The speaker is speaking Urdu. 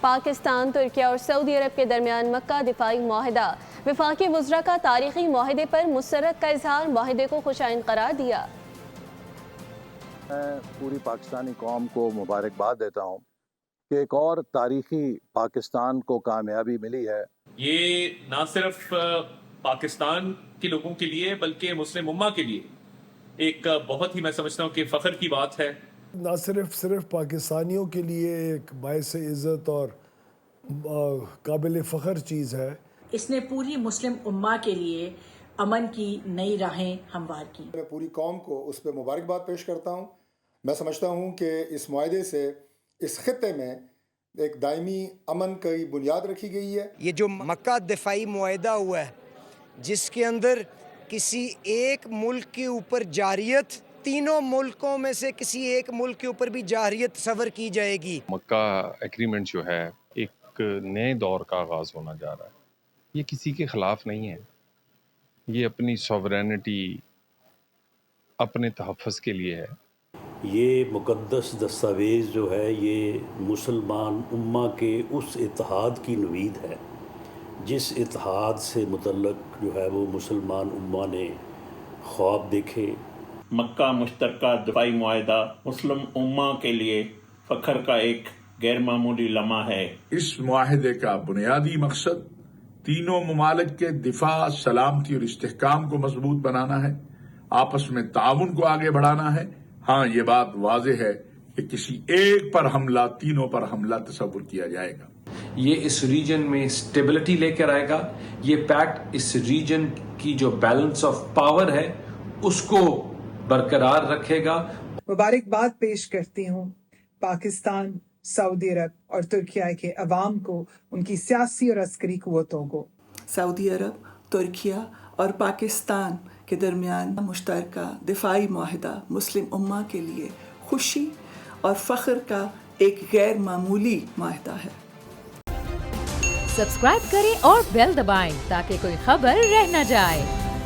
پاکستان، ترکیہ اور سعودی عرب کے درمیان مکہ دفاعی معاہدہ، وفاقی وزراء کا تاریخی معاہدے پر مسرت کا اظہار، معاہدے کو خوشائند قرار دیا۔ میں پوری پاکستانی قوم کو مبارکباد دیتا ہوں کہ ایک اور تاریخی پاکستان کو کامیابی ملی ہے۔ یہ نہ صرف پاکستان کے لوگوں کے لیے بلکہ مسلم امہ کے لیے ایک بہت ہی، میں سمجھتا ہوں کہ فخر کی بات ہے۔ نہ صرف پاکستانیوں کے لیے ایک باعث عزت اور قابل فخر چیز ہے، اس نے پوری مسلم امہ کے لیے امن کی نئی راہیں ہموار کی۔ میں پوری قوم کو اس پہ مبارکباد پیش کرتا ہوں۔ میں سمجھتا ہوں کہ اس معاہدے سے اس خطے میں ایک دائمی امن کی بنیاد رکھی گئی ہے۔ یہ جو مکہ دفاعی معاہدہ ہوا ہے، جس کے اندر کسی ایک ملک کے اوپر جارحیت، تینوں ملکوں میں سے کسی ایک ملک کے اوپر بھی جارحیت تصور کی جائے گی۔ مکہ ایگریمنٹ جو ہے ایک نئے دور کا آغاز ہونا جا رہا ہے۔ یہ کسی کے خلاف نہیں ہے، یہ اپنی سوورینٹی، اپنے تحفظ کے لیے ہے۔ یہ مقدس دستاویز جو ہے یہ مسلمان امہ کے اس اتحاد کی نوید ہے جس اتحاد سے متعلق جو ہے وہ مسلمان امہ نے خواب دیکھے۔ مکہ مشترکہ دفاعی معاہدہ مسلم امہ کے لیے فخر کا ایک غیر معمولی لمحہ ہے۔ اس معاہدے کا بنیادی مقصد تینوں ممالک کے دفاع، سلامتی اور استحکام کو مضبوط بنانا ہے، آپس میں تعاون کو آگے بڑھانا ہے۔ ہاں، یہ بات واضح ہے کہ کسی ایک پر حملہ تینوں پر حملہ تصور کیا جائے گا۔ یہ اس ریجن میں سٹیبلٹی لے کر آئے گا۔ یہ پیکٹ اس ریجن کی جو بیلنس آف پاور ہے اس کو برقرار رکھے گا۔ مبارکباد پیش کرتی ہوں پاکستان، سعودی عرب اور ترکیہ کے عوام کو، ان کی سیاسی اور عسکری قوتوں کو۔ سعودی عرب، ترکیہ اور پاکستان کے درمیان مشترکہ دفاعی معاہدہ مسلم امہ کے لیے خوشی اور فخر کا ایک غیر معمولی معاہدہ ہے۔ سبسکرائب کریں اور بیل دبائیں تاکہ کوئی خبر رہ نہ جائے۔